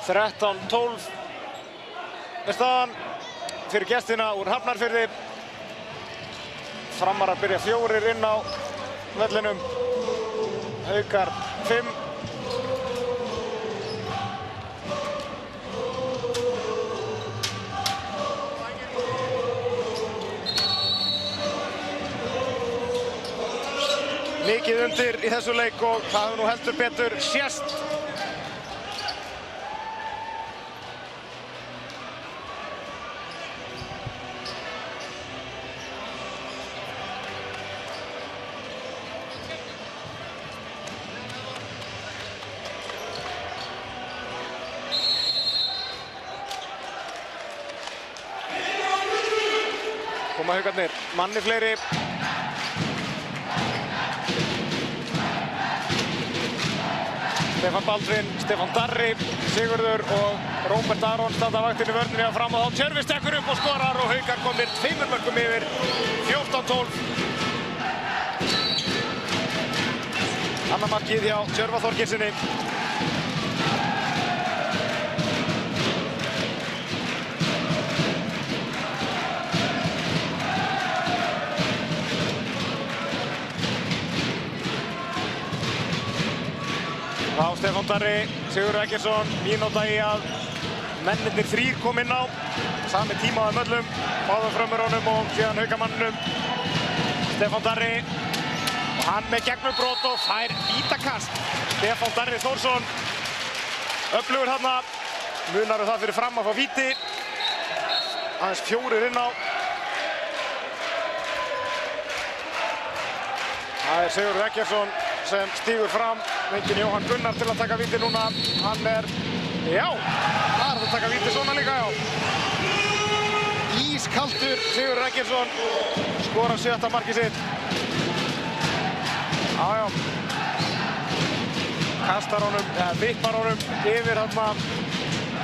13-12 er staðan fyrir gestina úr Hafnarfirði. Framarar byrja 4 inn á vellinum. Haukar 5. Mikið undir í þessu leik og það hefur nú heldur betur sést. Koma Haukarnir, manni fleiri. Stefán Baldvin, Stefán Darri, Sigurður og Róbert Aron standa vaktinn í vörninni að fram og þá Tjörvi stekkur upp og skorar og Haukar komnir 2 mörkum yfir 14-12. Annað markið hjá Tjörva Þorgeirssyni. Þá Stefán Darri, Sigurður Eggertsson, mínúta í að mennirnir 3 kom inn á. Sami tíma á þeim öllum, báðum frömmurunum og síðan Haukamannunum. Stefán Darri, og hann með gegnumbrot og fær vítakast. Stefán Darri Þórsson, öflugur þarna, munar það fyrir fram að fá víti. Aðeins 4 inn á. Það er Sigurður Eggertsson sem stígur fram. Enginn Jóhann Gunnar til að taka víti núna. Hann er, já, það er að taka víti svona líka, já. Ískaldur Sigurður Eggertsson skorar 7. markið sitt. Já. Kastar honum, eða vippar honum yfir þarna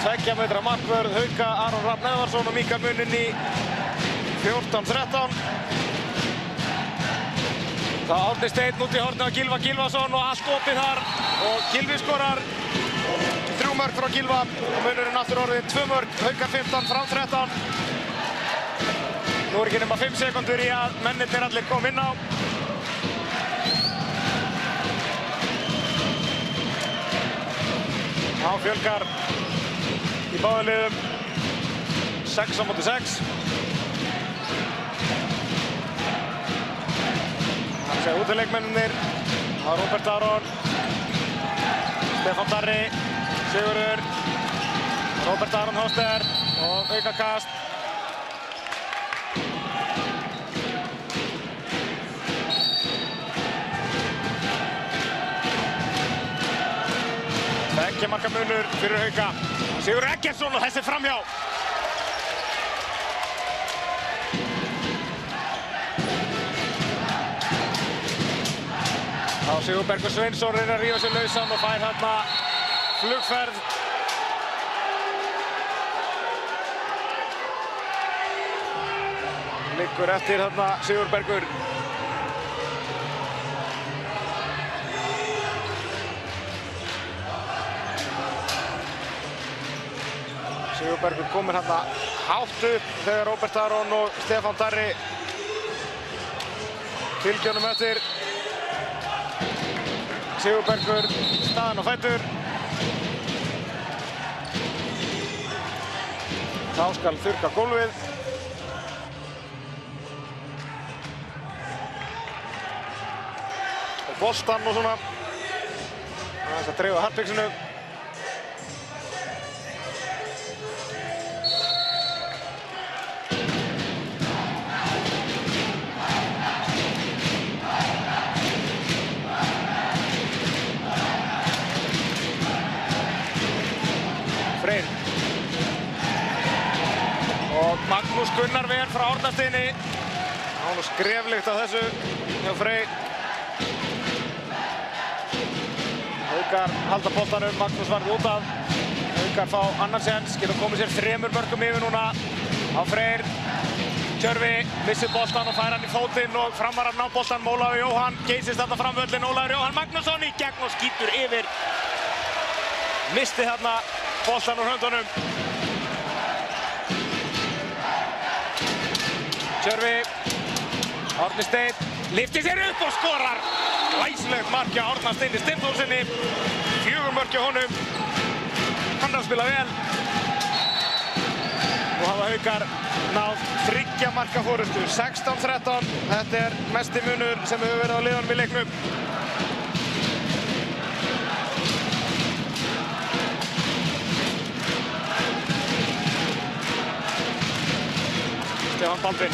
2 metra markvörð Hauka, Aron Rafn Eðvarsson og minkar muninn í 14-13. Það Árni Steinn út í hornið á Gylfa Gylfason og allt opið þar og Gylfi skorar 3 mörk frá Gylfa og munurinn aftur orðinn 2 mörk, Haukar 15, Fram 13. Nú er ekki nema 5 sekúndur í að mennirnir allir kom inn á. Þá fjölgar í báðum liðum 6-6. Það er útileikmennir, það er Róbert Aron, Stefán Darri, Sigurður, Róbert Aron Hóster og aukakast. Tveggja marka munur fyrir Hauka. Sigurður Eggertsson og þessi framhjá. Þá Sigurbergur Sveinsson reynir að rífa sig lausan og fær þarna flugferð. Liggur eftir þarna Sigurbergur. Sigurbergur komur þarna hátt upp þegar Róbert Aron og Stefán Darri fylgja honum eftir. Sigurbergur staðinn á fætur. Þá skal þurrka gólfið. Og boltann og svona. Aðeins að dreifa hartbygginu. Og Magnús Gunnar Ver frá Árnasteini. Það var nú skreflegt af þessu hjá Frey. Haukar halda boltanum, Magnús varði út af. Haukar fá annan séns, geta komið sér 3 mörkum yfir núna á Freyr. Tjörvi missir boltan og fær hann í fótinn og Framarar ná boltan. Ólafur Jóhann geysist þarna framvöllin. Ólafur Jóhann Magnússon í gegn og skýtur yfir. Misti þarna boltann úr höndunum. Tjörvi, Árni Steinn, lyftir sér upp og skorar. Glæsilegt mark hjá Árna Steini Steinþórsssyni. 4 mörk hjá honum. Hann er að spila vel. Nú hafa Haukar náð 3 marka forystu, 16-13. Þetta er mesti munur sem hefur verið á liðunum í leiknum. Stefán Baldvin,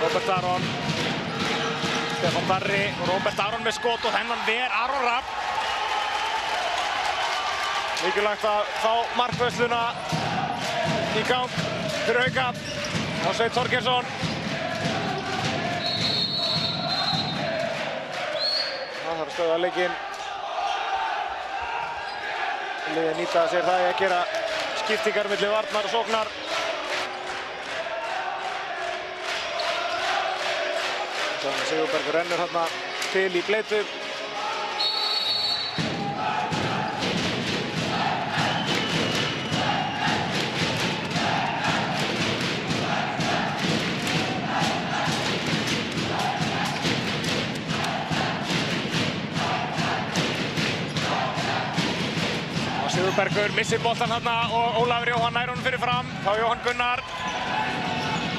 Róbert Aron, Stefán Darri og Róbert Aron með skot og þennan ver Aron Rapp. Mikilvægt að fá markvörsluna í gang fyrir Hauka og Sveinn Þorgeirsson. Það þarf að stöðva leikinn. Liðið nýta sér það í að gera skiptingar milli varnar og sóknar. Sigurbergur rennur þarna til í bleytu. Sigurbergur missir boltann þarna og Ólafur Jóhann nær honum fyrir fram. Þá Jóhann Gunnar.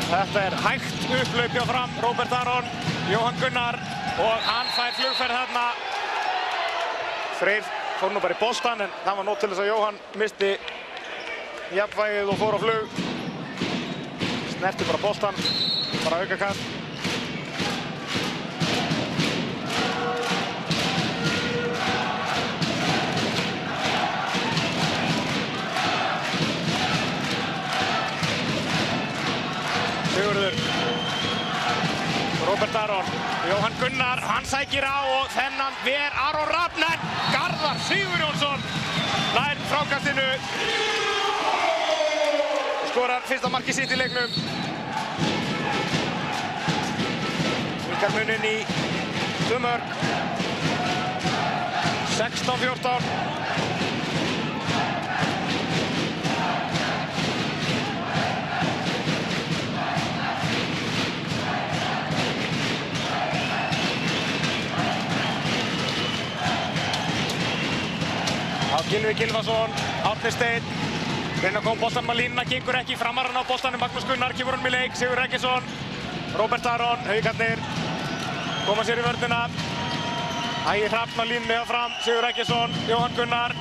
Þetta er hægt upphlaup hjá fram. Róbert Aron, Jóhann Gunnar og hann fær flugferð þarna. Freyr fór nú bara í boltann en það var nóg til þess að Jóhann misti jafnvægið og fór á flug. Snerti bara boltann, bara aukakast. Sigurður, Róbert Aron, Jóhann Gunnar, hann sækir á og þennan ver Aron Rapp, en Garðar Sigurjónsson nær frákastinu. Skorar fyrsta markið sitt í leiknum. Minnkar muninn í 2 mörk. 16-14. Gylfi Gylfason, Árni Steinn, reyna að koma boltanum að línuna, gengur ekki, framarann á boltanum, Magnús Gunnar kemur honum í leik, Sigur Eggertsson, Róbert Aron, Haukarnir, koma sér í vörnina, Ægir Hrafn á línunni fram, Sigur Eggertsson, Jóhann Gunnar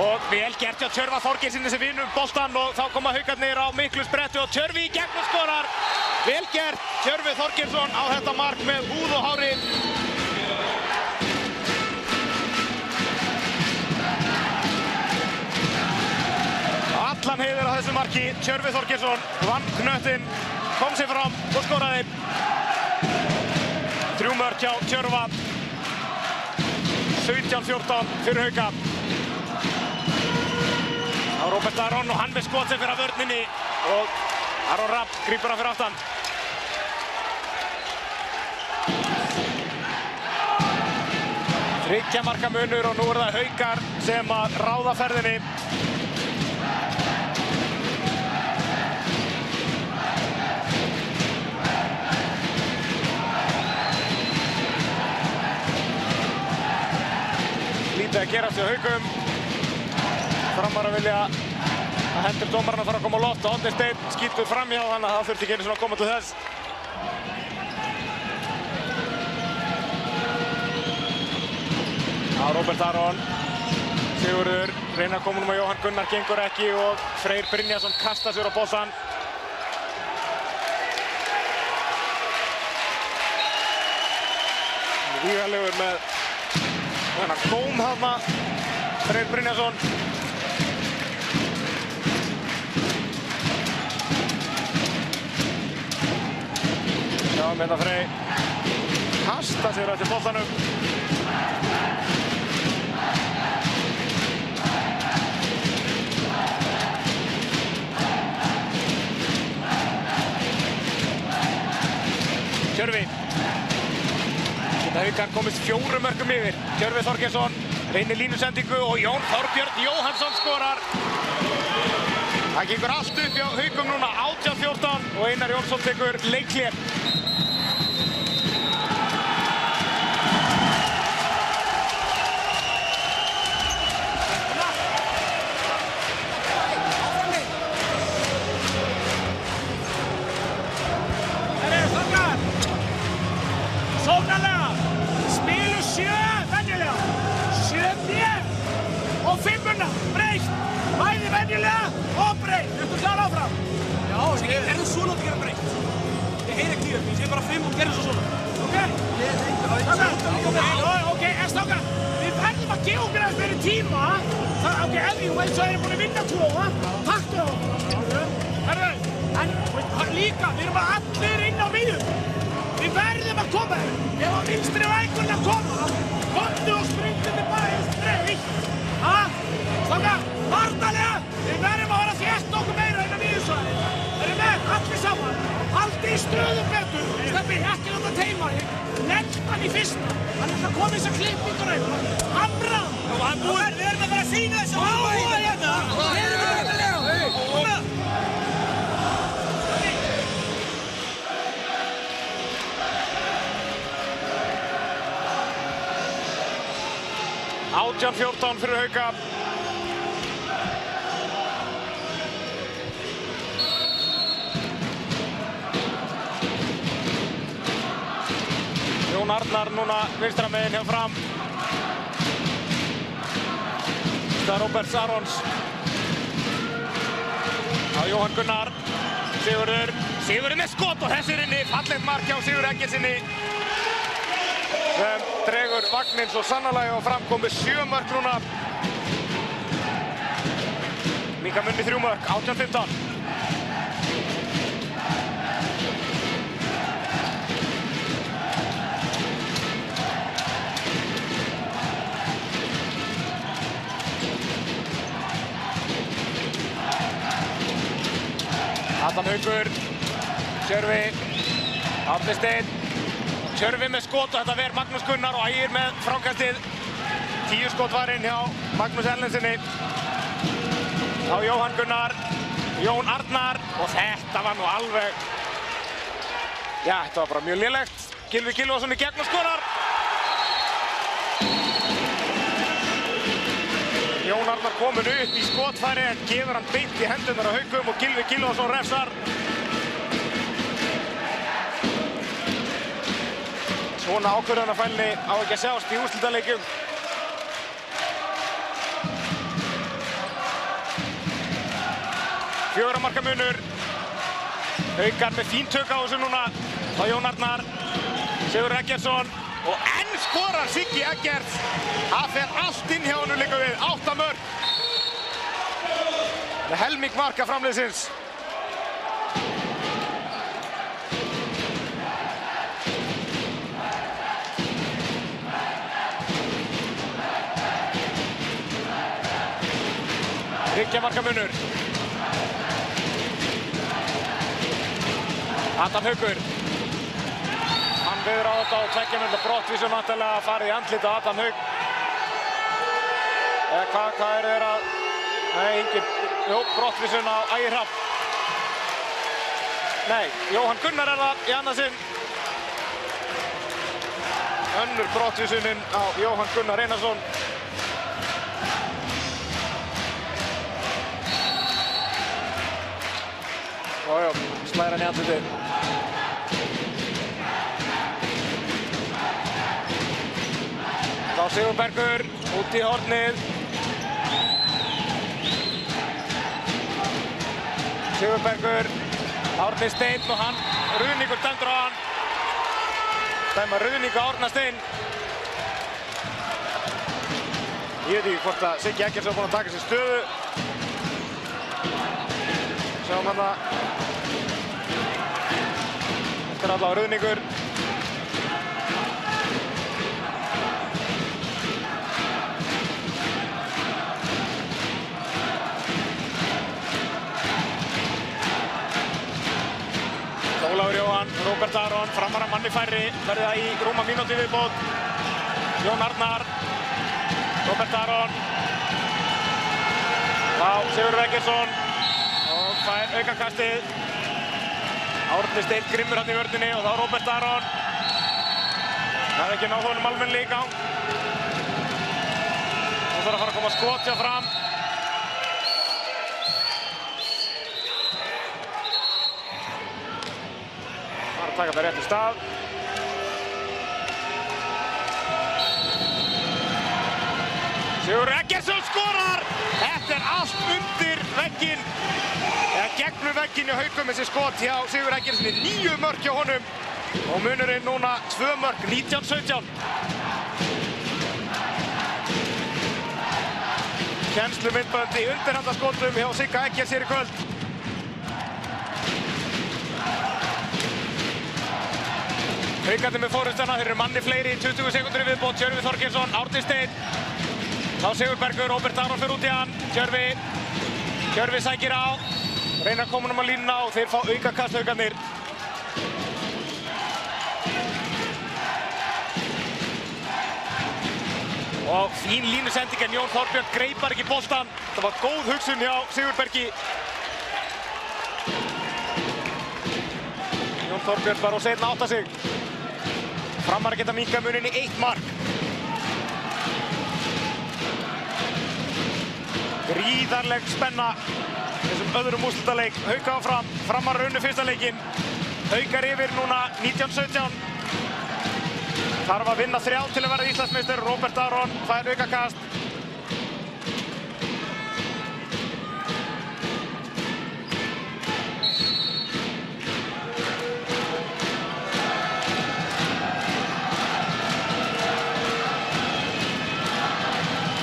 og vel gert hjá Tjörva Þorgeirssyni sem vinnur boltann og þá koma Haukarnir á miklu spretti og Tjörvi í gegn og skorar. Vel gert, Tjörvi Þorgeirsson á þetta mark með húð og hári. Allan heiður á þessu marki, Tjörvi Þorgeirsson vann knöttinn, kom sér fram og skoraði. 3 mörk hjá Tjörva, 17-14 fyrir Hauka. Á Róbert Aron og hann með skot sem fyrir að vörninni og Aron Rapp grípur hann fyrir aftan. Þriggja marka munur og nú er það Haukar sem að ráða ferðinni. Lítið að gerast hjá Haukum. Framar að vilja að hendur dómarinn að fara að koma á loft og Árni Steinn skýtur framhjá þannig að það þurfti ekki einu sinni að koma til þess. Róbert Aron, Sigurður, reyna að koma um að Jóhann Gunnar gengur ekki og Freyr Brynjarsson kastar sér á boltann. Vígalegur með þennan góm þarna, Freyr Brynjarsson. Sjáum hérna Freyr kasta sér eftir boltanum. Tjörvi. Geta Haukar komist 4 mörkum yfir. Tjörvi Þorgeirsson reynir línusendingu og Jón Þorbjörn Jóhannsson skorar. Það gengur allt upp hjá Haukum núna, 18-14 og Einar Jónsson tekur leikhlé. Sóknarlega, spilu 7 venjulega, 7B og 5-una, breytt, bæði venjulega og breytt. Ertu klar áfram? Já, er það svona að gera breytt? Ég heyri ekki upp, ég sé bara 5 og gerir svo svona. Ok? Ok, strákar, við verðum að gefa okkur aðeins meiri tíma. Ok, ef þú veist svo erum búin að vinna 2, taktu á okkur. Herru, en líka, við erum bara allir inn á miðjum. Við verðum að koma hér. Ef að vinstri vængurinn að koma, komdu og springdu tilbaka breytt. Strákar, varnarlega, við verðum að vera að þétta okkur meira inn á miðjusvæði. Erum með, allir saman. Haldi í stöðum betur. Steppi, ekki láta teima þig. Legg hann í fyrsta. Hann ætla að koma þessar klippingur eitthvað. Hamra! Við erum að fara að sýna þess að Áhuga hérna! Við erum að vera lega! Núna! 18-14 fyrir Hauka. Jón Arnar núna vinstra megin hjá Fram. Það er Róbert Sarons. Á Jóhann Gunnar. Sigurður með skot og þessi er inni. Fallegt mark hjá Sigurði Eggertsinni. Sem dregur vagninn svo sannarlega og Fram kom með 7 mörk núna. Minnkar munni 3 mörk, 18-15. Adam Haukur, Tjörfi, Árni Steinn. Tjörfi með skot og þetta ver Magnús Gunnar og Ægir með frákastið. 10 skot var inn hjá Magnús Erlendsinni. Á Jóhann Gunnar, Jón Arnar og þetta var nú alveg, já, þetta var bara mjög lélegt. Gylfi Gylfason í gegn og skorar. Jón Arnar komin upp í skotfæri en gefur hann beint í hendurnar á Haukum og Gylfi Gylfason refsar. Svona ákvörðunarfælni á ekki að sjást í úrslitaleikjum. Fjögurra marka munur. Haukar með fín tök á þessu núna. Þá Jón Arnar, Sigurður Eggertsson og enn skorar Siggi Eggerts. Það fer allt inn hjá honum líka við. 8 mörk. Með helming marka framliðsins. Þriggja marka munur. Adam Haukur. Hann viður á þetta og 2 mínútna brottvísun vantarlega farið í andlit á Adam Hauk. Eða hvað er þeir að... Nei, engin... Jó, brottvísun á Ægir Hrafn. Nei, Jóhann Gunnar er það í annað sinn. Önnur brottvísunin á Jóhann Gunnar Einarsson. Ójó, slæðir hann í andlitið. Þá Sigurbergur út í hornið. Sigurbergur, Árni Steinn og hann, Ruðningur dæmdur á hann. Dæma Ruðning á Árna Steinn. Ég veit ekki hvort að Siggi Eggertsson er búinn að taka sér stöðu. Sjáum hann það. Þetta er allavega Ruðningur. Ólafur Jóhann, Róbert Aron, framara manni færri, verði það í rúma mínútu viðbót. Jón Arnar Róbert Aron. Þá Sigurður Eggertsson og fær aukakastið. Árni Steinn grimmur hann í vörninni og þá Róbert Aron. Það er ekki náð honum almennilega í gang. Nú þarf að fara að koma skot hjá Fram. Það er að taka það rétt í stað. Sigurður Eggertsson skorar! Þetta er allt undir vegginn. Eða gegnum vegginn í Haukum þessi skot hjá Sigurður Eggertssoni. 9 mörk hjá honum. Og munurinn núna 2 mörk, 19-17. Kennslumyndbönd í undirhandaskotum hjá Sigga Eggerts hér í kvöld. Haukarnir með fórustuna, þeir eru manni fleiri, 20 sekundur í viðbót. Tjörvi Þorgeirsson, Árni Steinn. Þá Sigurbergur, Róbert Aron fyrir út í hann. Tjörvi sækir á. Reynar að koma um að línuna og þeir fá aukakast Haukarnir. Og fín línusending en Jón Þorbjörn greipar ekki boltann. Það var góð hugsun hjá Sigurbergi. Jón Þorbjörn var á seinna að átta sig. Framar geta minkað muninni 1 mark. Gríðarleg spenna þessum öðrum úrslitaleik. Hauka áfram, Framar unnu fyrsta leikinn. Haukar yfir núna 19-17. Þarf að vinna 3 til að verða Íslandsmeistar. Róbert Aron fær aukakast.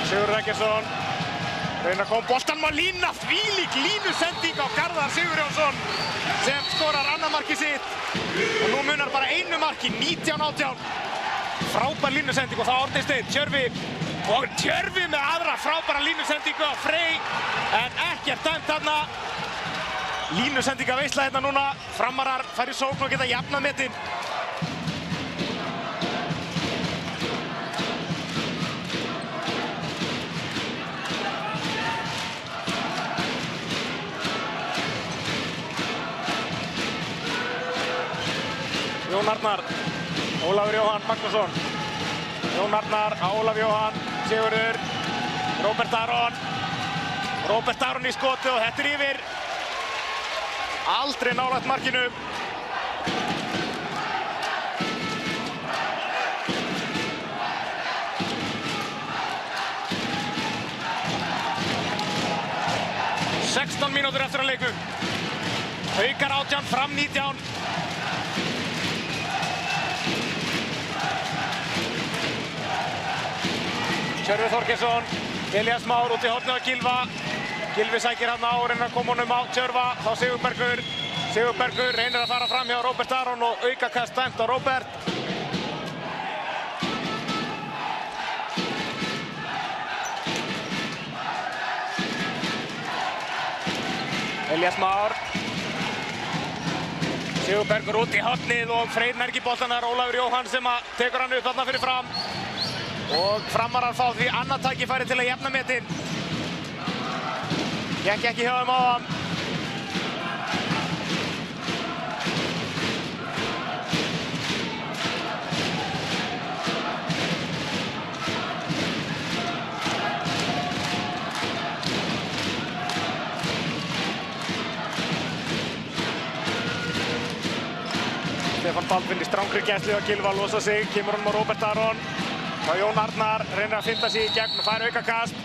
Sigurður Eggertsson reyna að koma boltanum á línuna. Þvílík línusending á Garðar Sigurjónsson sem skorar annað markið sitt. Og nú munar bara 1 marki, 19-18. Frábær línusending og það Árni Steinn, Tjörvi með aðra frábæra línusendingu á Frey en ekkert dæmt þarna. Línusendinga veisla hérna núna. Framarar fær í sókn og geta jafnað metin. Jón Arnar, Ólafur Jóhann Magnússon. Jón Arnar á Ólaf Jóhann, Sigurður, Róbert Aron. Róbert Aron í skoti og þetta er yfir. Aldrei nálægt markinu. Sextán mínútur eftir að leikum. Haukar 18, Fram 19. Tjörvi Þorgeirsson, Elías Már út í hornið á Gylfa. Gylfi sækir hann á, reynir að koma honum á Tjörva. Þá Sigurbergur. Sigurbergur reynir að fara fram hjá Róbert Aron og aukakast dæmt á Róbert. Elías Már. Sigurbergur út í hornið og Freyr nær ekki boltanar. Ólafur Jóhann sem að tekur hann upp þarna fyrir Fram. Og Framarar fá því annað tækifæri til að jafna metin. Gekk ekki hjá þeim áðan. Stefán Baldvin í strangri gæslu að Gylfa losa sig. Kemur hann á Róbert Aron. Þá Jón Arnar reynir að finna sig í gegn og fær aukakast.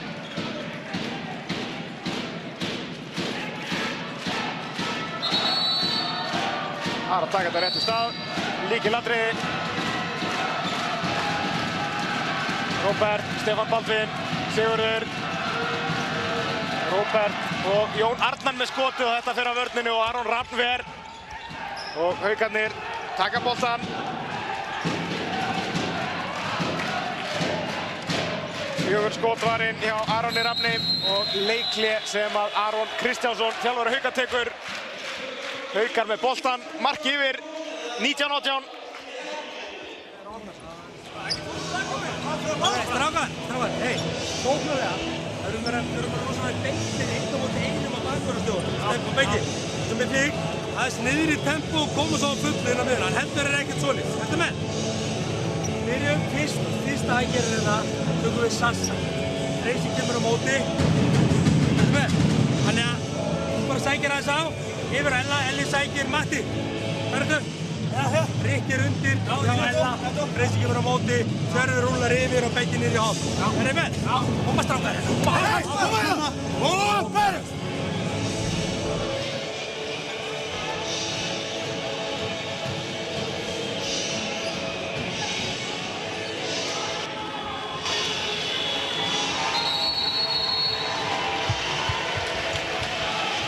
Það er að taka þetta rétt í stað. Lykilatriði. Róbert, Stefán Baldvin, Sigurður. Róbert og Jón Arnar með skotið og þetta fyrir að vörninu og Aron Rafnver. Og Haukarnir taka boltan. Fjögur skot var inn hjá Aroni Rafni og leikhlé sem að Aron Kristjánsson, þjálfari Hauka, tekur. Haukar með boltan, mark yfir, 19-18. Strákar, hei. Bóknarlega, það eru bara rosalega beintir einn á móti einum á bakvarðarstjóðan. Stefn og Beggi, sem er þig, aðeins niður í tempo og koma svo á fullu inn á miðuna. Hann hendur ekkert svolít. Þetta menn? Byrjum fyrsta aðgerðina, tökum við Sassa. Reisi kemur á móti. Þetta menn? Þannig að þú bara sækir aðeins á, yfir Ella, Elli sækir Matti. Hörðu? Rikki undir, hjá Ella, Reisi kemur á móti, Sverrir rúlar yfir og Beggi niður í hálf. Er þið með? Já. Koma strákar. Koma!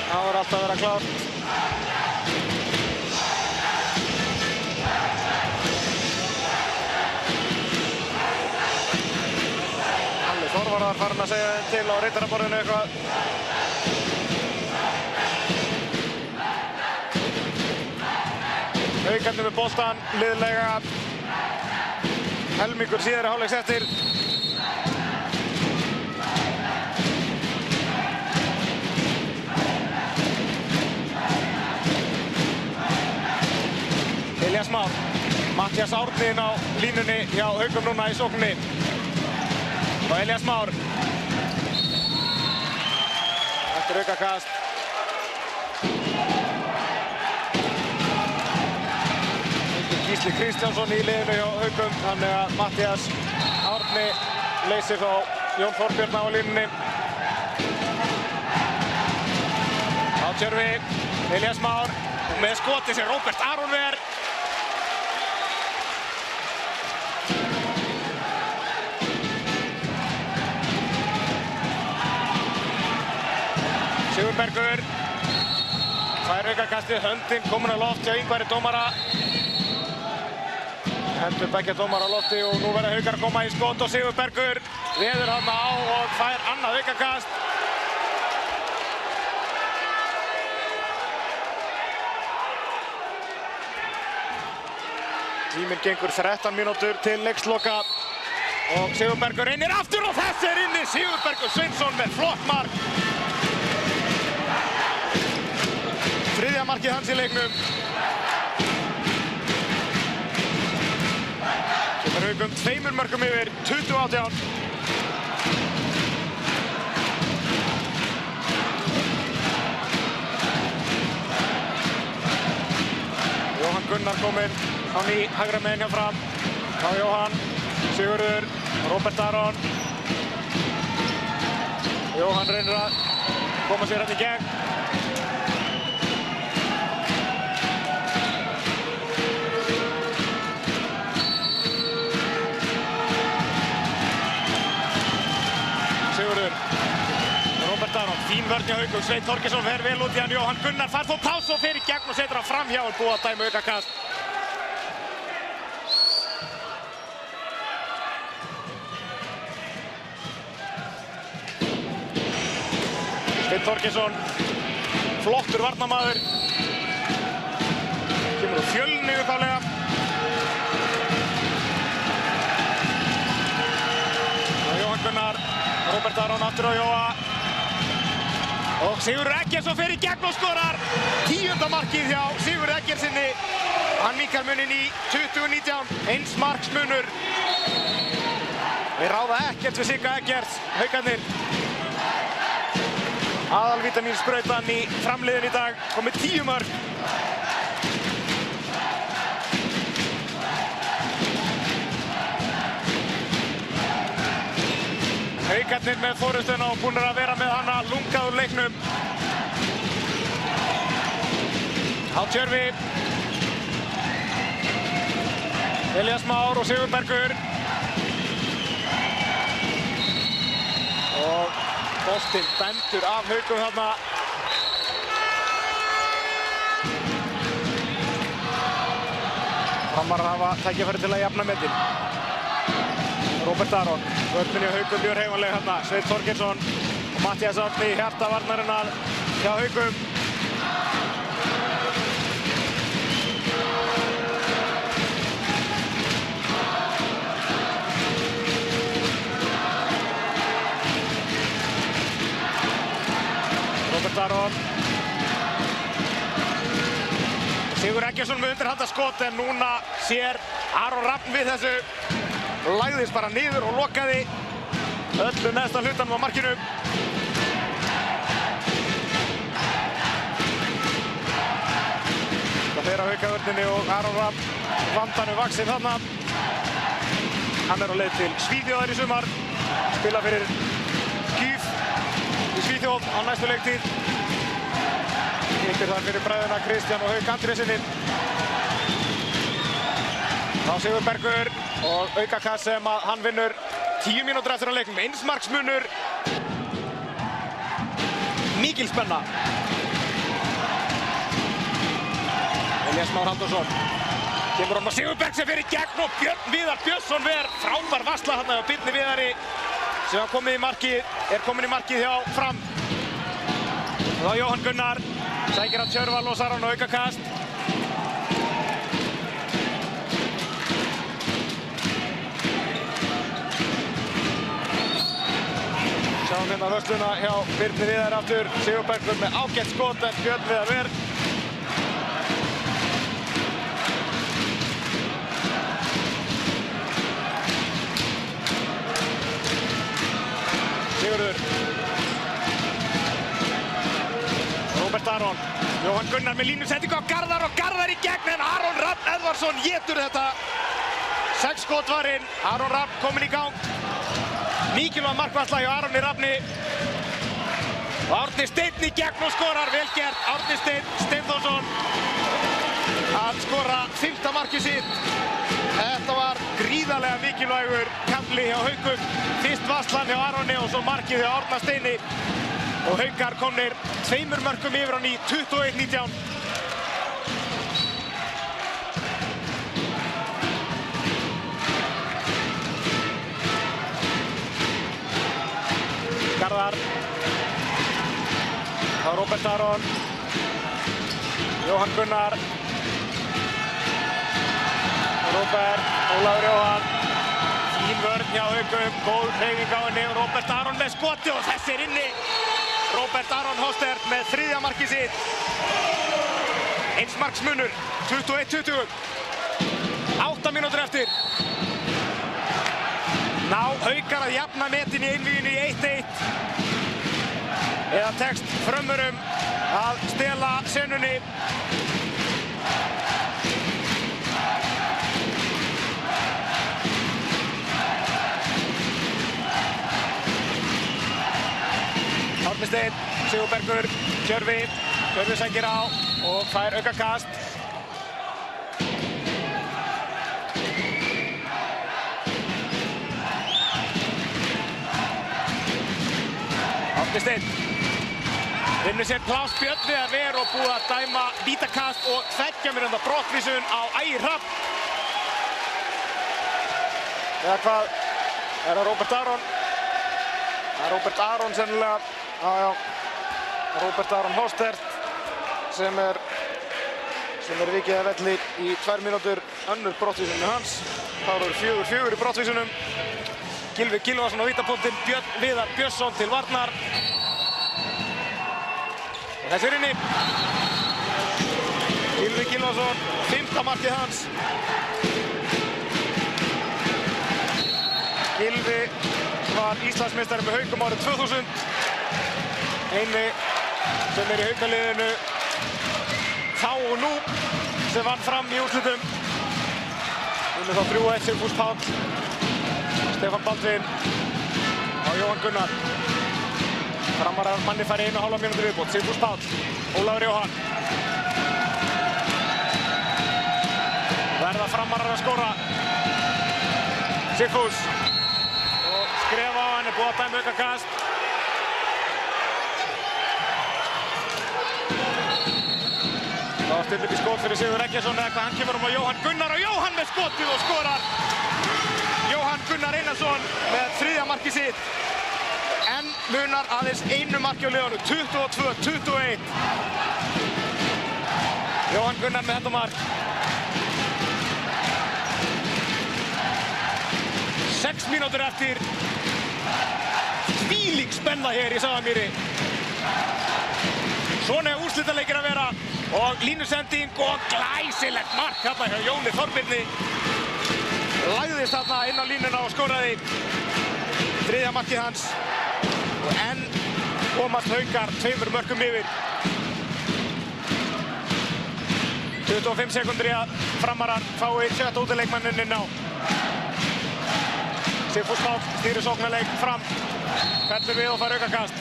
Það var alltaf að vera klárt. Halli Þorvarðar farin að segja til á riddaraborðinu eitthvað. Haukarnir með boltan, liðlega. Helmingur síðari hálfleiks eftir. Elías Már, Matthías Árni inn á línunni hjá Haukum núna í sókninni. Og Elías Már. Eftir aukakast. Gísli Kristjánsson í liðinu hjá Haukum, þannig að Matthías Árni leysir þá Jón Þorbjörn á línunni. Á Tjörfi, Elías Már með skoti sem Róbert Aron ver. Sigurbergur fær aukakastið, höndin komin á loft hjá Ingvari dómara. Hendur beggja dómara á lofti og nú verða Haukar að koma í skot og Sigurbergur veður þarna á og fær annað aukakast. Tíminn gengur 13 mínútur til leiksloka og Sigurbergur reynir aftur og þessi er inni. Sigurbergur Sveinsson með flott mark. Þriðja markið hans í leiknum. Kemur Haukum 2 mörkum yfir 20-18. Jóhann Gunnar kominn á ný hægra megin hjá Fram. Þá Jóhann, Sigurður, Róbert Aron. Jóhann reynir að koma sér hérna í gegn. Róbert Aron, fín vörn hjá Haukum, Sveinn Þorgeirsson fer vel út í hann, Jóhann Gunnar fær þó pás og fer í gegn og setur hann framhjá og búið að dæma aukakast. Sveinn Þorgeirsson, flottur varnarmaður, kemur úr Fjölni upphaflega. Jóhann Gunnar, Róbert Aron aftur á Jóa. Og Sigurður Eggertsson fer í gegn og skorar 10. markið hjá Sigurði Eggertsssyni. Hann minnkar muninn í 20-19, eins marks munur. Við ráða ekkert við Sigga Eggerts, Haukarnir. Aðalvítamínsprautan í framliðin í dag, komið 10 mörk. Haukarnir með forystuna og búnir að vera með hana lungað úr leiknum. Á Tjörfi. Elías Már og Sigurbergur. Og boltinn dæmdur af Haukum þarna. Framarar hafa tækifæri til að jafna metin. Róbert Aron, vörnin hjá Haukum mjög hreyfanleg hérna. Sveinn Þorgeirsson og Matthías Árni í hjarta varnarinnar hjá Haukum. Róbert Aron. Sigur Eggertsson með undirhanda skot en núna sér Aron Rafn við þessu. Lagðist bara niður og lokaði öllu neðsta hlutanum á markinu. Það fer á haukavörninni og Aron Rafn vandanum vaxinn þarna. Hann er á leið til Svíþjóðar í sumar. Spila fyrir Gif í Svíþjóð á næstu leiktíð. Hittir þar fyrir bræðuna Kristján og Hauk Andrésinni. Þá Sigurbergur og aukakast sem að hann vinnur 10 mínútur eftir á leiknum. Eins marks munur. Mikil spenna. Elías Már Halldórsson. Kemur hann á Sigurberg sem fer í gegn og Björn Viðar Björnsson ver frábær varsla þarna hjá Birni Viðari sem er komin í markið hjá Fram. Og þá Jóhann Gunnar sækir að Tjörvar losar hann og aukakast. Sjáum hérna vörsluna hjá Birni Viðari aftur. Sigurbergur með ágætt skot en Björn Viðar ver. Sigurður. Róbert Aron. Jóhann Gunnar með línusettingu á Garðar og Garðar í gegn en Aron Rafn Eðvarðsson étur þetta. 6 skot var inn. Aron Rafn kominn í gang. Mikilvæg markvarsla hjá Aroni Rafni. Og Árni Steinn í gegn og skorar. Vel gert. Árni Steinn Steinþórsson að skora 5. markið sitt. Þetta var gríðarlega mikilvægur kafli hjá Haukum. Fyrst varslan hjá Aroni og svo markið hjá Árna Steini. Og Haukar komnir 2 mörkum yfir hann í 21-19. Garðar. Það var Róbert Aron. Jóhann Gunnar. Róbert, Ólafur Jóhann. Fín vörn hjá Haukum, góð hreyfing á henni. Róbert Aron með skoti og þessi er inni. Róbert Aron Hostert með 3. markið sitt. Eins marks munur, 21-20. 8 mínútur eftir. Ná Haukar að jafna metin í einvíginu í 1-1. Eða tekst Frömmurum að stela senunni. Árni Steinn, Sigurbergur, Tjörvi sækir á og fær aukakast. Árni Steinn vinnur sér pláss. Björn Viðar ver og búið að dæma vítakast og 2 mínútna brottvísun á Ægir Hrafn. Eða hvað? Er það Róbert Aron? Það er Róbert Aron sennilega. Já. Róbert Aron Hostert sem er vikið að velli í 2 mínútur. Önnur brottvísun hans. Það eru 4-4 í brottvísunum. Gylfi Gylfason á vítapunktinn. Björn Viðar Björnsson til varnar. Og þessi er inni. Gylfi Gylfason, 5. markið hans. Gylfi var Íslandsmeistari með Haukum árið 2000. Eini sem er í Haukaliðinu þá og nú sem vann Fram í úrslitum. Unnið þá 3-1 Sigfús Páll. Stefán Baldvin á Jóhann Gunnar. Framarar manni færi 1,5 mínútur viðbót. Sigfús Páll, Ólafur Jóhann. Verða Framarar að skora. Sigfús. Og skref á hann, er búið að dæma aukakast. Það var still upp í skot fyrir Sigur Eggertsson eða hvað, hann kemur á Jóhann Gunnar og Jóhann með skotið og skorar. Jóhann Gunnar Einarsson með 3. markið sitt. En munar aðeins 1 marki á liðinu, 22-21. Jóhann Gunnar með þetta mark. 6 mínútur eftir. Þvílík spenna hér í Safamýri. Svona er úrslitaleikir að vera og línusending og glæsilegt mark hérna hjá Jóni Þorbirni. Lagðist þarna inn á línuna og skoraði þriðja markið hans og enn komast Haukar 2 mörkum yfir. 25 sekúndur í að Framarar fái 7. útileikmanninn inn á. Sigfús Páll stýrir sóknarleik fram, fellur við og fær aukakast.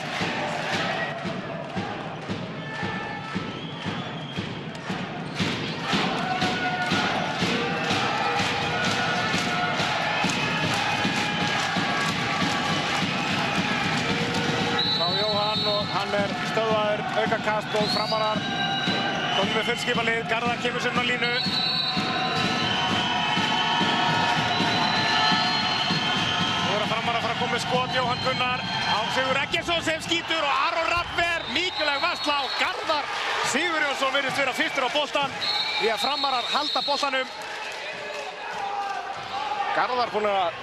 Hann er stöðvaður, aukakast og Framarar komið með fullskipalið. Garðar kemur sér inn á línu. Nú er að Framarar fara að koma með skot. Jóhann Gunnar á Sigur Eggertsson sem skýtur og Aron Rafver, mikilvæg varsla og Garðar Sigurjónsson virðist vera fyrstur á boltann því að Framarar halda boltanum. Garðar búinn að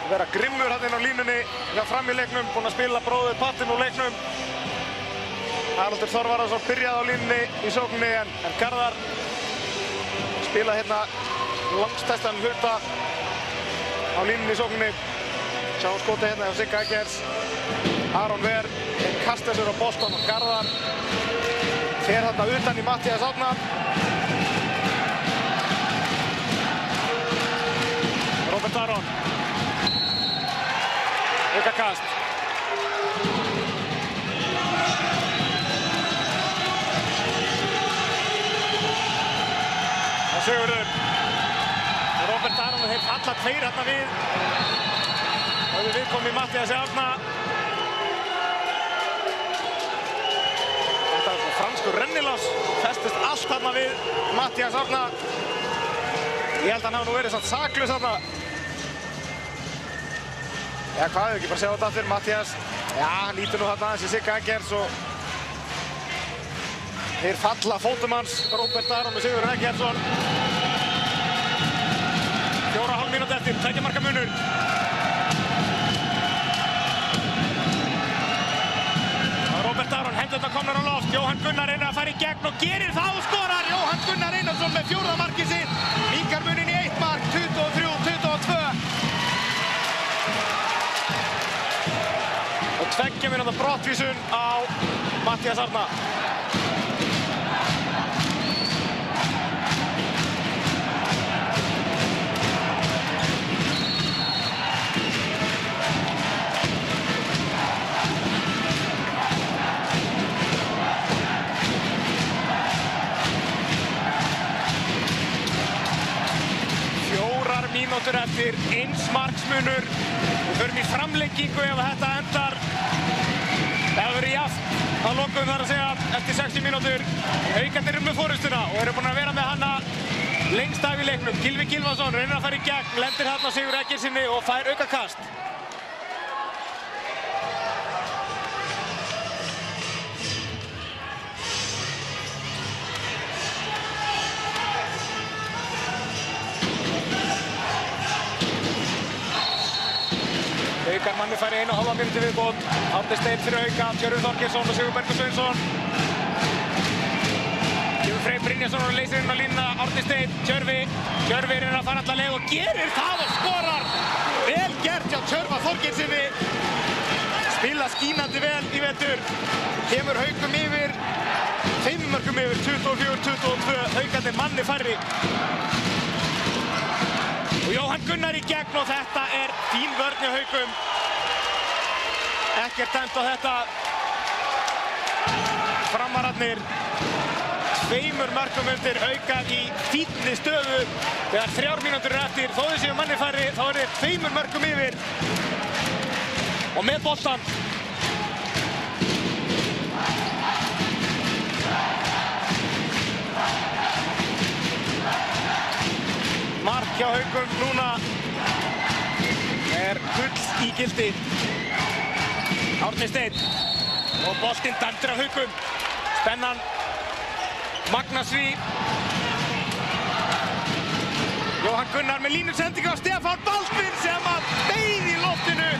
vera grimmur hann inn á línunni hjá fram í leiknum, búinn að spila bróðir Pattinn úr leiknum. Haraldur Þorvarðarsson byrjaði á línunni í sókninni en Garðar spilaði hérna langstærstan hluta á línunni í sókninni. Sjáum skotið hérna hjá Sigga Eggers. Aron Ver kastar sér á boltann og Garðar fer þarna utan í Matthías Árna. Róbert Aron. Aukakast. Og Sigurður. Róbert Aron og þeir falla 2 hérna við. Og við komum í Matthíasi Árna. Þetta er franskur rennilás. Festist allt hérna við Matthías Árna. Ég held að hann hafi nú verið samt saklaus þarna. Já, hvað, ekki bara sjá þetta aftur, Matthías. Já, hann lítur nú þarna aðeins í Sigga Eggers og þeir falla fótum hans, Róbert Aron og Sigurður Eggertsson. 4,5 mínútur eftir, 2 marka munur. Róbert Aron, hendurnar komnar á loft, Jóhann Gunnar reynir að fara í gegn og gerir það og skorar. Jóhann Gunnar Einarsson með 4. markið sitt, minkar munin í 1 mark, 23-22. 2 mínúta brottvísun á Matthías Árna. Mínútur eftir, 1 marksmunur. Við förum í framlengingu ef þetta endar. Það verður jafnt að lokum þar að segja eftir 60 mínútur. Haukarnir með forystuna og eru búin að vera með hana lengst af í leiknum. Gylfi Gylfason reynir að fara í gegn, lendir þarna Sigur Eggertsinni og fær aukakast. Haukar manni færi 1,5 mínútu viðbót. Árni Steinn fyrir Hauka, Tjörfi Þorgeirsson og Sigurbergur Sveinsson. Kemur Freyr Brynjarsson og leysir inn á línuna. Árni Steinn, Tjörfi reynir að fara alla leið og gerir það og skorar. Vel gert hjá Tjörfa Þorgeirsssyni. Spila skínandi vel í vetur. Kemur Haukum yfir, 5 mörkum yfir, 24-22. Haukarnir manni færri. Og Jóhann Gunnar í gegn og þetta er fín vörn hjá Haukum. Ekkert dæmt á þetta. Framararnir 2 mörkum undir, Haukar í fínni stöðu. Þegar 3 mínútur er eftir, þó þau séu manni færri, þá er þeir 2 mörkum yfir. Og með boltan. Mark hjá Haukum núna er gull í gildi. Árni Steinn og boltinn dæmdur af Haukum. Spennan magnast því. Jóhann Gunnar með línusendingu á Stefán Baldvin sem að beið í loftinu.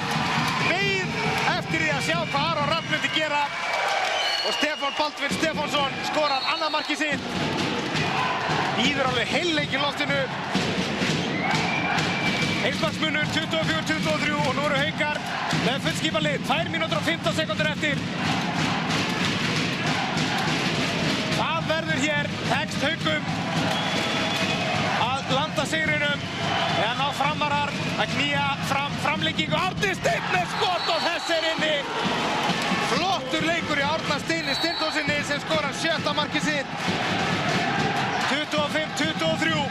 Beið eftir því að sjá hvað Aron Rafn myndi gera. og Stefán Baldvin Stefánsson skorar annað markið sitt. Býður alveg heilleik í loftinu. Heimsmarksmunur 24-23 og nú eru Haukar með fullskipan lið. 2 mínútur og 15 sekúndur eftir. Það verður hér. Tekst Haukum að landa sigrinum. Eða ná Framarar að knýja fram framlengingu. Árni Steinn með skot og þess inni. Flottur leikur í Árna Steini Steindósinni sem skorar 7. markið sitt. 25-23.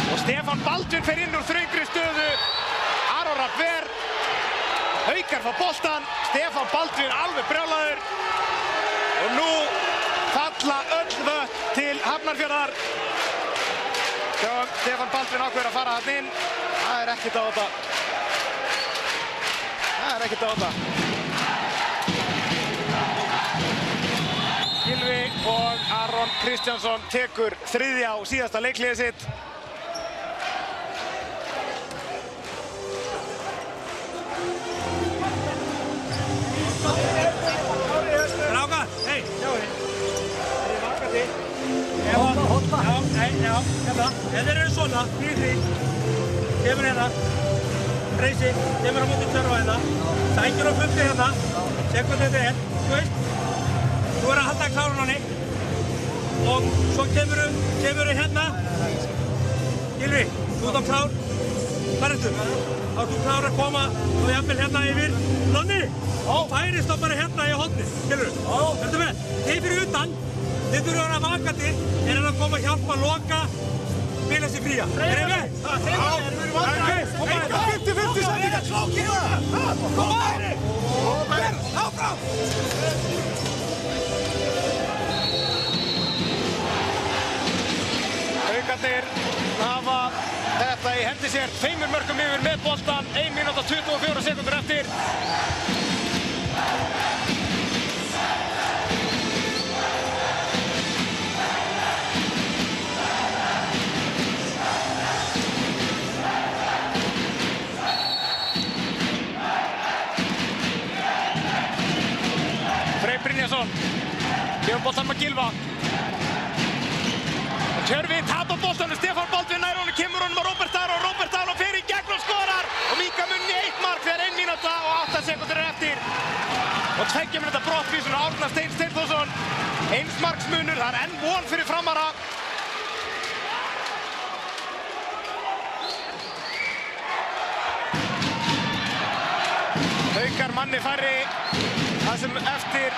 Og Stefán Baldvin fer inn úr þröngri stöðu. Aron Rapp. Haukar fá boltan. Stefán Baldvin alveg brjálaður. Og nú falla öll vötn til Hafnarfjarðar. Stefán Baldvin ákveður að fara þarna inn. Það er ekkert á þetta. Gylfi og Aron Kristjánsson tekur 3. og síðasta leikliðið sitt. Strákar, hei, sjáu þið. Er ég vakandi? Hotta. Já, hérna. Þetta eru svona, 3-3. Kemur hérna. Reysi, kemur á móti Tjörva hérna. Sækir á fundi hérna. Sér hvað þetta er, þú veist. Þú er að halda klárun á henni. Og svo kemurðu hérna. Gylfi, þú ert á klár. Hvað ertu? Þá ert þú klár að koma og jafnvel hérna yfir. Nonni, færist þá bara hérna í horni, skilurðu? Ertu með? Þið fyrir utan, þið þurfum að vera vakandi, er hann að koma að hjálpa að loka, spila sig fría. Er þið með? Enga 50-50 sendingar. Koma! Áfram! Haukarnir hafa þetta í hendi sér. 2 mörkum yfir með boltan. 1 mínúta og 24 sekúndur eftir. Freyr Brynjarsson gefur boltan með Gylfa. Tjörvi tapar boltanum, Stefán Baldvin nær honum, kemur honum á Róbert Aron. Róbert Aron fer í gegn og skorar og minnka munni 1 mark þegar 1 mínúta og 8 sekúndur eftir. Og 2 mínúta brottvísun á Árna Stein Steinþórsson. 1 marksmunur, það er enn von fyrir Framara. Haukar manni færri það sem eftir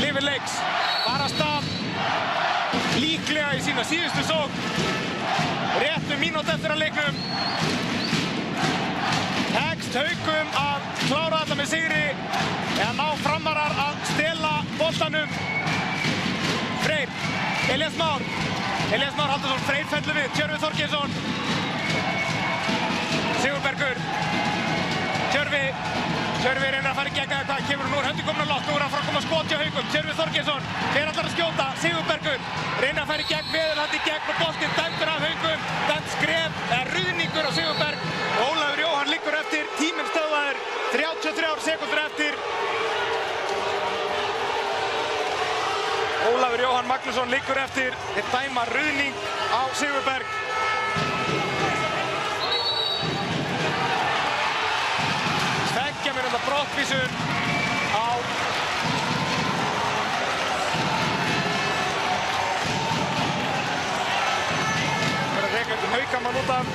lifir leiks. Varastaf líklega í sína síðustu sókn. Réttu mínútu eftir að leiknum. Tekst Haukum að klára þetta með sigri eða ná Framarar að stela boltanum. Freyr, Elías Már Halldórsson, Freyr fellur við, Tjörvi Þorgeirsson. Sigurbergur, Tjörvi reynir að fara í gegn eða hvað, kemur nú höndi komin á loft, nú er hann frá að koma skot hjá Haukum. Tjörvi Þorgeirsson, fer allar að skjóta, Sigurbergur reynir að fara í gegn, veðurhald í gegn og boltinn dæmdur af Haukum. Dæmt skref, ruðningur á Sigurberg og Ólafur Jóhann liggur eftir, tíminn stöðvaður, 33 sekúndur eftir. Ólafur Jóhann Magnússon liggur eftir, þeir dæma ruðning á Sigurberg. Tveggja mínútna brottvísun á verður að reka einhvern Haukamann út af.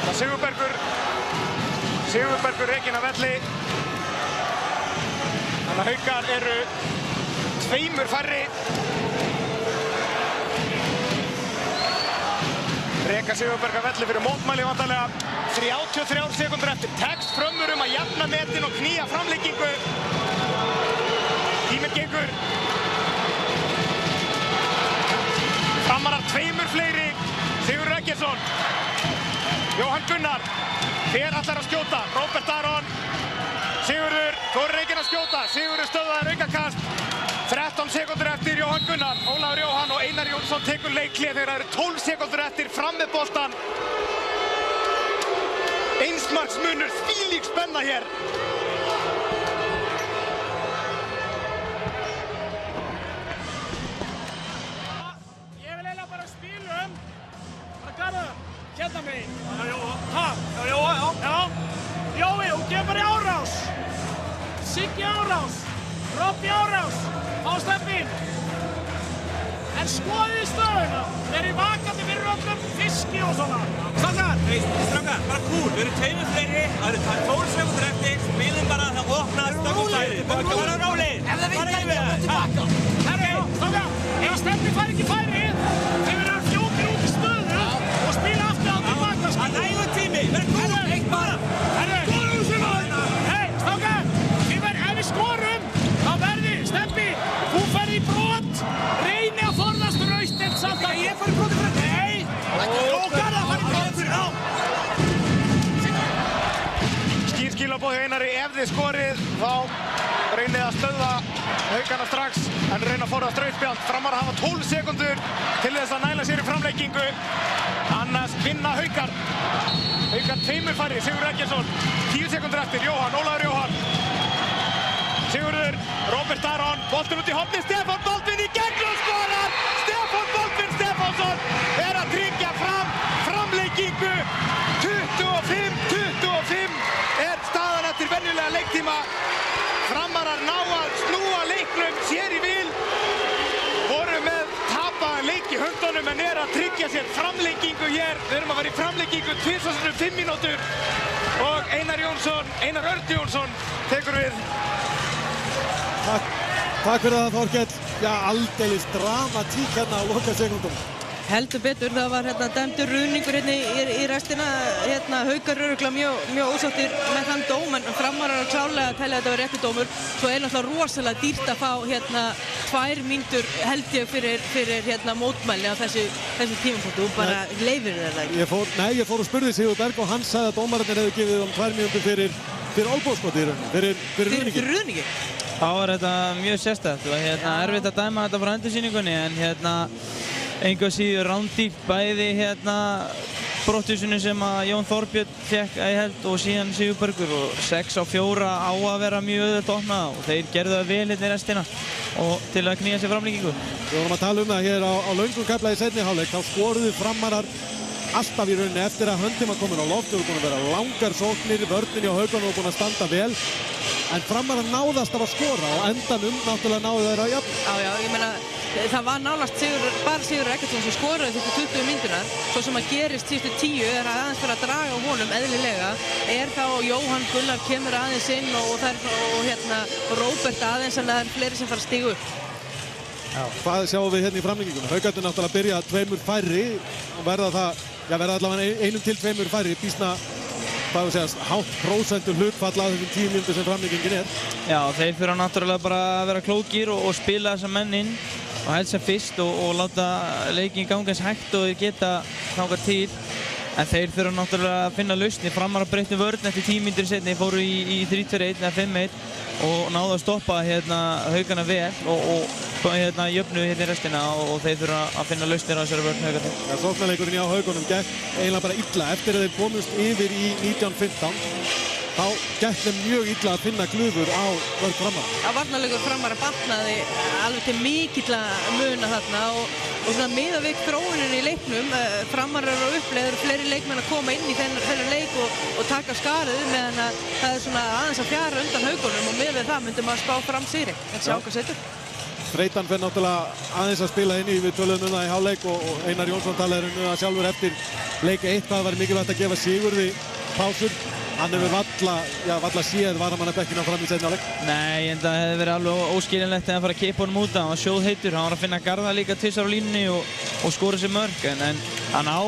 Það Sigurbergur rekinn af velli. Þannig að Haukar eru 2 færri. Reka Sigurberg af velli fyrir mótmæli vantarlega. 33 sekúndur eftir. Tekst Frömmur að jafna metin og knýja framlengingu. Tíminn gengur. Framarar 2 fleiri. Sigurður Eggertsson. Jóhann Gunnar. Fer allar að skjóta. Róbert Aron. Sigurður. Þórir Reykján að skjóta. Sigurður stöðvaður aukakast. 13 sekúndur eftir Jóhann Gunnar. Ólafur Jóhann og Einar Jónsson tekur leikhlé þegar það eru 12 sekúndur eftir fram með boltan. Einsmarksmunur, þvílík spenna hér. byrja bara í árás. Siggi árás, Robby árás, á Steppi. En skoðið stöðuna, verið vakandi fyrir öllum fiski og svona. Strákar, bara cool, við erum tveimur fleiri, það eru 12 sekúndur eftir, spilum bara það opnast og stæði. Bara rólegir, bara yfir það. Herri, strákar, ef Steppi fær ekki færið, þeir verða fljótir út í stöðuna og spila aftur á tilbaka. Það nægur tími, verður cool, eitt bara. Herri, skorum sem aðeina. Hei, strákar, ef við skorum, þá verði Steppi, þú ferð í brot, reyni að forðast rauðstinn samt að ég fari brotið fyrir þetta. Nei, Garðar fari brotið fyrir þá. Skýr skilaboð hjá Einari, ef þið skorið þá reynið að stöðva Haukana strax en reyna að forðast rauðspjald. Framar hafa 12 sekúndur til þess að næla sér í framlengingu. Annars vinna Haukar. Haukar tveimur færri, Sigurður Eggertsson 10 sekúndur eftir, Ólafur Jóhann. Sigurður, Róbert Aron, boltinn út í horni, Stefán Baldvin í gegn og skorar! Stefán Baldvin Stefánsson er að tryggja framlengingu. 25-25 er staðan eftir venjulega leiktíma. Framarar ná að snúa leiknum sér í vil. Voru með tapaðan leik í höndunum en er að tryggja sér framlengingu hér. Við erum að fara í framlengingu 5 mínútur og Einar Örn Jónsson tekur við. Takk fyrir það, Þorkell. Já, aldeilis dramatík hérna á lokasekúndum. Heldur betur, það var dæmdur ruðningur í restina. Haukar örugglega mjög ósáttir með þann dóm, en Framarar klárlega telja að þetta var réttur dómur. Svo er náttúrulega rosalega dýrt að fá 2 mínútur held ég fyrir mótmæli á þessu tímapunkti. Þú bara leifir þér það ekki. Ég fór og spurði Sigurð Berg og hann sagði að dómararnir hefðu gefið 2 mínútur fyrir olbóðskoti í rauninni, fyrir ruðningi. Fyrir ruðningi? Þá var þetta mjög sérstakt og erfitt að dæma þetta frá endursýningunni en engu að síður rándýrt bæði brotthúsinu sem að Jón Þorbjörn fékk að ég held og síðan Sigurbergur og 6-4 á að vera mjög auðvelt að opna og þeir gerðu það vel í restina og til að knýja sér framlengingu. Við vorum að tala um það hér á löngum kafla í seinni hálfleik, þá skoruðu Framarar alltaf í rauninni eftir að höndin var komin á loft. Það voru búin að vera langar sóknir, vörnin hjá Haukunum voru búin að standa vel. En Framarar náðast af að skora og endanum náttúrulega náðu þeir að jafna. Já, ég meina, það var nálast bara Sigurður Eggertsson sem skoraði þetta 20 mínúturnar. Svo sem að gerist síðustu 10 er að aðeins fyrir að draga á honum eðlilega. Er þá Jóhann Gunnar kemur aðeins inn og Róbert aðeins, en það er fleiri sem fara að stíga upp. Já, hvað sjáum við hérna í framlengingunum? Haukarnir náttúrulega byrja 2 færri og verða allavega 1 til 2 færri, býsna hátt prósentur hlutfall að þessum 10 mínútur sem framlengingin er. Já, þeir fyrir náttúrulega bara að vera klókir og spila þessa menn inn og helst sem fyrst og láta leikinn ganga eins hægt og þeir geta þangað til. En þeir fyrir náttúrulega að finna lausnir. Framarar breyttu vörn eftir 10 mínútur seinni, fóru í 3-2-1 eða 5-1 og náðu að stoppa Haukana vel og jöfnu í restina og þeir þurfa að finna lausnir á þessari vörn Haukarnir. Ja, sóknarleikurinn hjá Haukunum gekk eiginlega bara illa eftir að þeir komust yfir í 19-15. Þá gekk þeim mjög illa að finna glufur á vörn Framarar. Varnarleikur Framarar batnaði alveg til mikilla muna þarna og svona miðað við þróunin í leiknum. Framarar eru á uppleið, eru fleiri leikmenn að koma inn í þennan leik og taka skarið meðan að það er svona aðeins að fjara undan Haukunum og miðað við það myndum að spá fram sigri. En sjá hvað setur. Þreytan fer náttúrulega aðeins að spila inn í, við töluðum um það í hálfleik og Einar Jónsson talaði um það sjálfur eftir leik 1 hvað var mikilvægt að gefa Sigurði pásur. Hann hefur valla séð varamannabekkinn fram í seinni hálfleik. Nei, en það hefði verið alveg óskiljanlegt að fara að kippa honum út. Hann var sjóðheitur, hann var að finna Garðar líka tvisvar á línunni og skora sér mörk. En hann á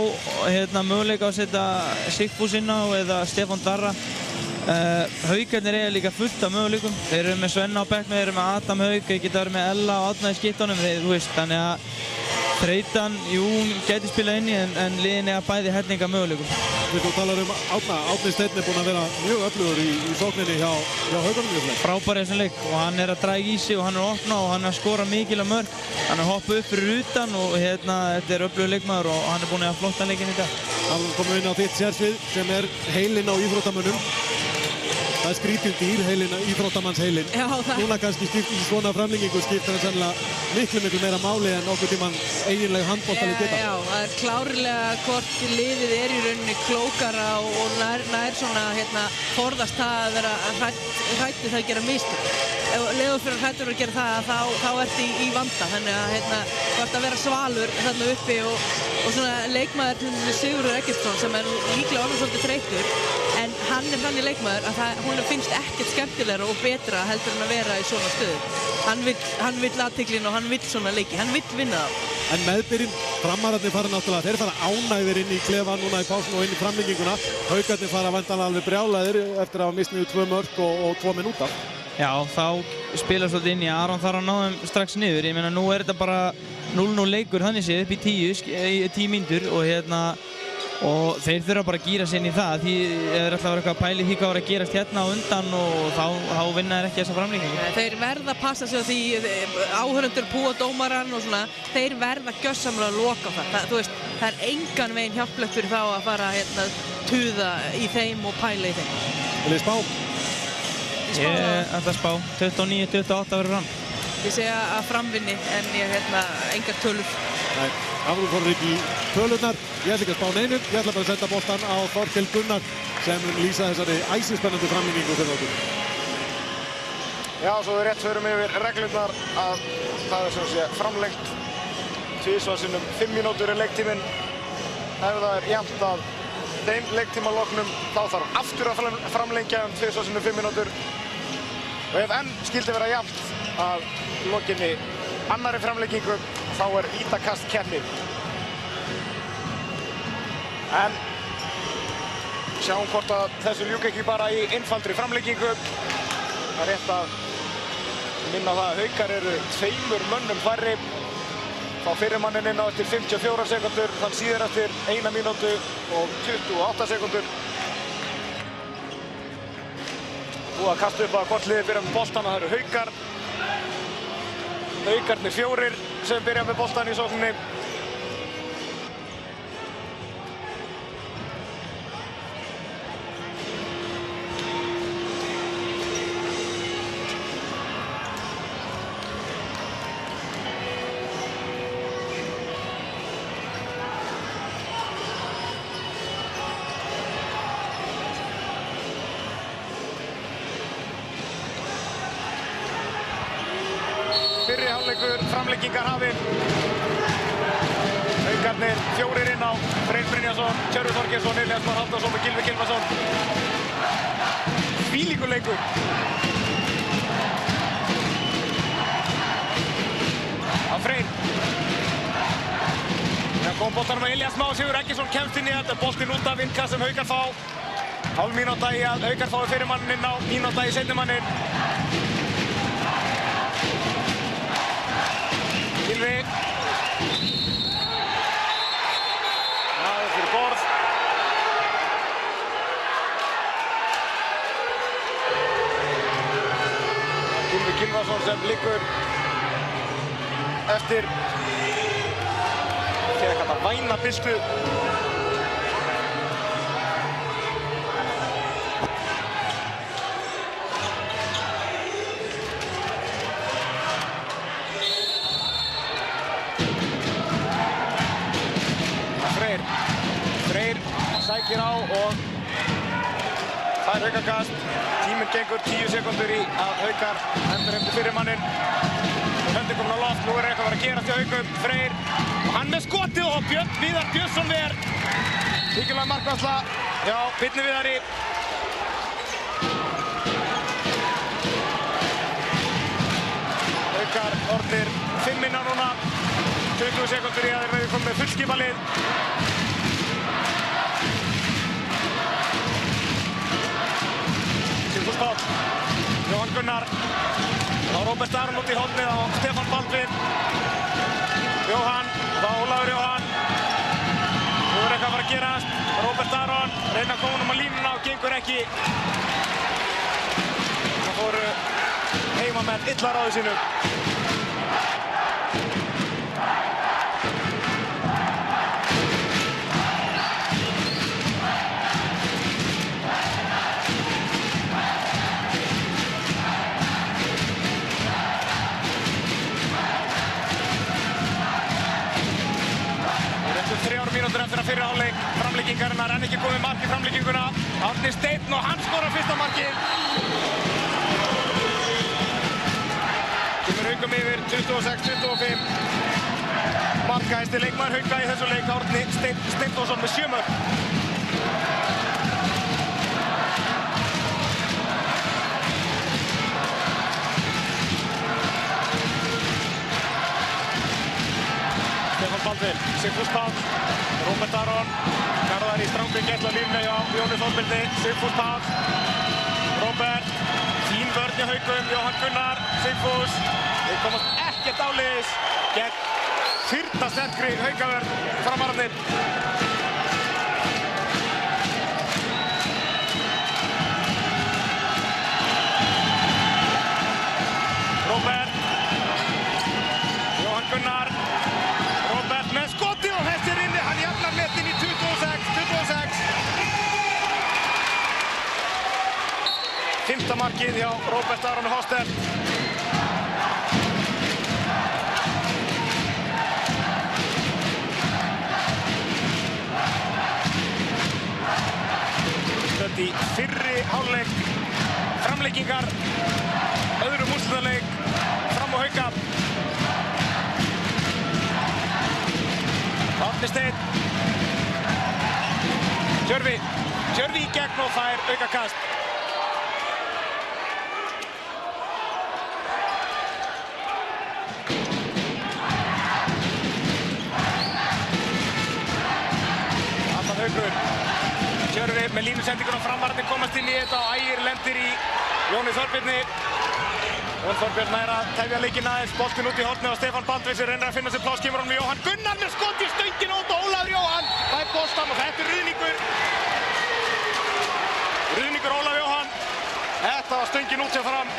möguleika að setja Sigfús inn á eða Stefán Darra. Haukarnir eiga líka fullt af möguleikum. Þeir eru með Svenna á bekknum, þeir eru með Adam Hauk, þeir geta verið með Ella og Átna í skiptunum, þannig að þreytan, hún gæti spilað inni en liðin eiga bæði hellinga möguleikum. Þú talar um Átni Steinn er búinn að vera mjög öflugur í sókninni hjá Haukunum. Frábær í þessum leik og hann er að draga í sig og hann er að opna og hann er að skora mikil mörk. Hann er að hoppa upp fyrir utan og þetta er öflugur leikmaður og hann er búinn að flottan leikinn í dag. Hann komur inn á þitt sérsvið sem er heilinn á íþróttamönnum. Það skrítið dýr heilin, íþróttamannsheilin. Já, það... Núna kannski í svona framlengingu skiptir það sennilega miklu meira máli en nokkuð tímann eiginleg handboltalið geta. Já, það er klárlega hvort liðið í rauninni klókara og nær svona forðast það að vera hrættu það að gera mistök. Ef liður fyrir hrættur að gera það, þá ertu í vanda. Þannig að hvort að vera svalur þarna uppi og svona leikmaður til Sigurður Eggertsson sem er líklega orðinn svolítið þreyttur. En hann er þannig leikmaður að honum finnst ekkert skemmtilegra og betra heldur en að vera í svona stöðu. Hann vill athyglinni og hann vill svona leiki, hann vill vinna þá. En meðbyrinn, framararnir fara náttúrulega, þeir fara ánægðir inn í klefa núna í pásun og inn í framlenginguna. Haukarnir fara væntanlega alveg brjálæðir eftir að hafa mist niður 2 mörk og 2 minúta. Já, þá spila svolítið inn í Aron þarf að ná þeim strax niður. Ég meina nú er þetta bara 0-0 leikur þannig séð upp í 10 mínútur og þeir þurfa bara að gíra sig inn í það því þeir ætla að vera eitthvað að pæli því hvað var að gerast hérna á undan og þá vinna þeir ekki þessa framlengingu. Þeir verða að passa sig á því áhörundur púa dómarann og svona, þeir verða gjörsamlega að loka það. Þú veist, það er engan veginn hjálplegt fyrir þá að fara tuða í þeim og pæla í þeim. Vil þið spá? Ég ætla að spá 29-28 verður Fram. Ég segja að Fram vinni en ég engar tölur. Nei, Hafrún fór ekki í tölurnar. Ég ætla ekki að spá neinu. Ég ætla bara að senda boltan á Þorkel Gunnar sem lýsa þessari æsispennandi framlengingu fyrir okkur. Já, svo við rétt förum yfir reglurnar að það er sem sé framlengt tvisvar sinnum 5 mínútur í leiktíminn. Ef það er jafnt að þeim leiktíma loknum þá þarf aftur að framlengja tvisvar sinnum 5 mínútur. Og ef enn skildi vera jafnt að lokinni annarri framlengingu þá er vítakast keppni. En sjáum hvort að þessu ljúki ekki bara í einfaldri framlengingu. Það er rétt að minna það að Haukar eru 2 mönnum færri. Fá fyrirmanninn inn á eftir 54 sekúndur, þann síðar eftir 1 mínútu og 28 sekúndur. Búið að kasta upp að hvort liðið byrja með boltan og það eru Haukar. Haukarnir 4 sem byrja með boltan í sókninni. Fyrri hálfleikur framlengingar hafinn. Haukarnir 4 inn á Freyr Brynjarsson, Hjörvar Þorgeirsson, Elías Már Halldórsson og Gylfi Gylfason. Þvílíkur leikur. Á Freyr. Það kom boltanum að Elías Már, Sigurður Eggertsson kemst inn í þetta. Boltinn út af innkast sem Haukar fá. Hálf mínúta í að Haukar fái fyrirmanninn inn á, mínúta í seinni Gylfi. Það er fyrir borð. Gylfi Gylfason sem liggur eftir að væna byltu. Freyr sækir á og það er Haukakast. Tíminn gengur 10 sekúndur í að Haukar endur eftir fyrirmanninn. Höndin komin á loft, nú er eitthvað að vera að gerast hjá Haukum. Freyr, og hann með skotið og Björn Viðar Björnsson ver. Mikilvæg markvarsla hjá Birni Viðari. Haukar orðnir 5 innan núna. 20 sekúndur í að þeir verði komið með fullskipalið. Sigfús Páll, Jóhann Gunnar, þá Róbert Aron út í hornið á Stefán Baldvin. Jóhann, þá Ólafur Jóhann. Nú er eitthvað að fara að gerast. Róbert Aron reyna að koma honum á línuna og gengur ekki. Það fóru heimamenn illa ráði sínu. fyrir hálfleik framlíkingarinnar, en ekki komið mark í framlíkinguna. Árni Steinn og hann skorar fyrsta markið. Kemur Haukum yfir 26-25. Markahæsti leikmaður Hauka í þessu leik, Árni Steinn Steinþórsson með 7 mörk. Stefán Baldvin, Sigfús Páll, Róbert Aron, Garðar í strangri gætlalínu hjá Jóni Þorbirni, Sigfús Páll, Róbert, fín vörn hjá Haukum, Jóhann Gunnar, Sigfús, þeir komast ekkert áleiðis gegn fyrta sterkri Haukavörn framararnir. Róbert, Jóhann Gunnar, Róbert með skotið og þessi er inni, hann jafnar metin í 26-26. 5. markið hjá Róbert Aron Hostel. Stödd í fyrri hálfleik framleikingar, öðrum úrslitaleik Fram og Hauka. Árni Steinn, Tjörvi í gegn og fær aukakast. Anton Haukur, Tjörvi með línusendinguna framararnir komast inn í þetta og Ægir lendir í Jóni Þorbirni. Jón Þorbjörn nær að tefja leikinn aðeins, boltinn út í hornið og Stefán Baldvin sem reynir að finna sér pláss, kemur honum Jóhann Gunnar með skot í stöngin út og Ólafur Jóhann fær boltann og þetta er Ruðningur. Ruðningur Ólafur Jóhann. Þetta var stöngin út hjá Fram.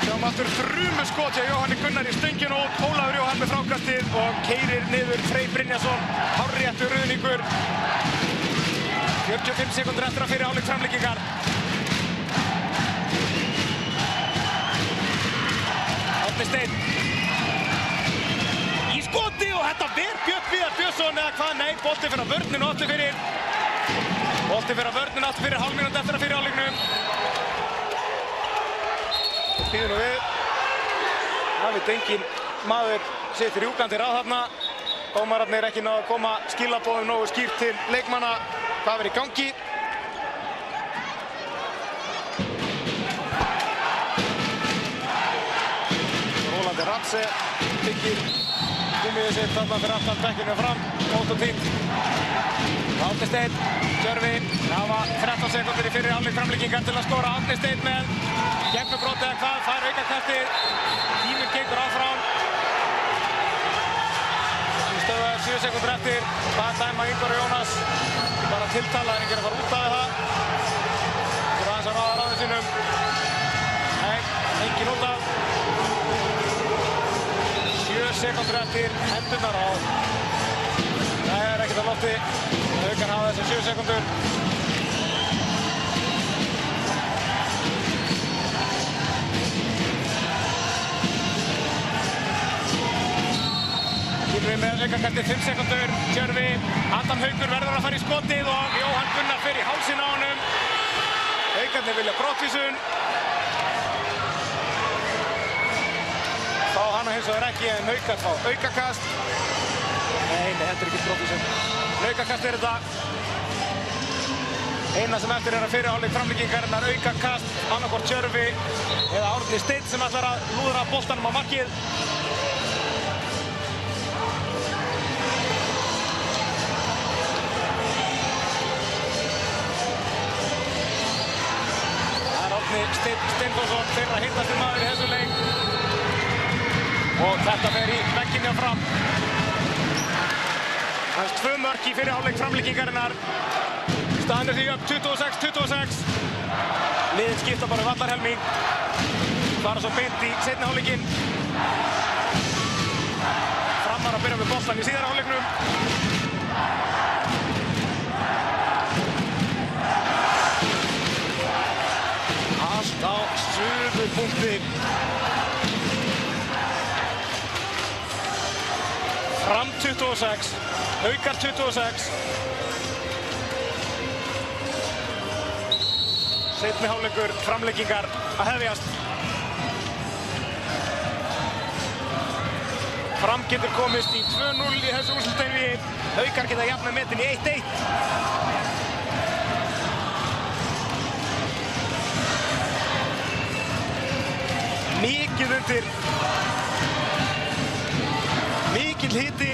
Sjáum aftur þrumuskot hjá Jóhanni Gunnar í stöngin út, Ólafur Jóhann með frákastið og keyrir niður Frey Brynjarsson, hárréttur Ruðningur. 45 sekúndur eftir að fyrir hálfleik framlíkingar. Árni Steinn í skoti og þetta ver Björn Viðar Björnsson eða hvað? Nei, bolti fyrir vörninu aftur fyrir. Bolti fyrir vörninu aftur fyrir hálfmínútu eftir að fyrir hálfleiknum. Og býður nú við. Það veit engin maður situr rjúkandi ráð þarna. Dómararnir ekki náðu að koma skilaboðum nógu skýrt til leikmanna. Hvað verið í gangi? Rólandi Ratse byggir gúmiðið sitt þarna fyrir aftan bekkinu Fram. Gótt og tínt. Árni Steinn, Tjörvi, hafa 13 sekúndur í fyrri hálfleik framlíkingar til að skora. Árni Steinn með gegnumbrot eða hvað, fær aukakastið. Tíminn gengur áfram. Stöðvaður 7 sekúndur eftir. Það dæma Ingvar og Jónas. Bara tiltala, það er enginn að fara út af það. Það er aðeins að ráða ráðum sínum. Nei, enginn út af. 7 sekúndur eftir, hendurnar á. Það er ekkert á lofti. Haukar hafa þessi 7 sekúndur. Við með aukakasti 5 sekúndur, Tjörvi, Adam Haukur verður að fara í skotið og Jóhann Gunnar fer í hálsinn á honum. Haukarnir vilja brottvísun. Fá hana hins vegar ekki en Haukar fá aukakast. Nei, þetta er ekki brottvísun. Aukakast er þetta. Eina sem eftir er að fyrir hálfleik framlíkingarinnar aukakast, annarkvort Tjörvi eða Árni Steinn sem ætlar að lúðra boltanum á markið. Steinþórsson þeirra hittasti maður í þessu leik og þetta fer í vegginn hjá Fram. Aðeins 2 mörk í fyrri hálfleik framlíkingarinnar. Staðan er því upp 26-26. Liðin skipta bara vallarhelming. Fara svo beint í seinni hálfleikinn. Framar að byrja með boltann í síðara hálfleiknum. Allt á suðupunkti. Fram 26, Haukar 26. Seinni hálfleikur, framlengingar að hefjast. Fram getur komist í 2-0 í þessu úrslitaeinvígi. Haukar geta jafnað metin í 1-1. Mikið undir. Mikill hiti.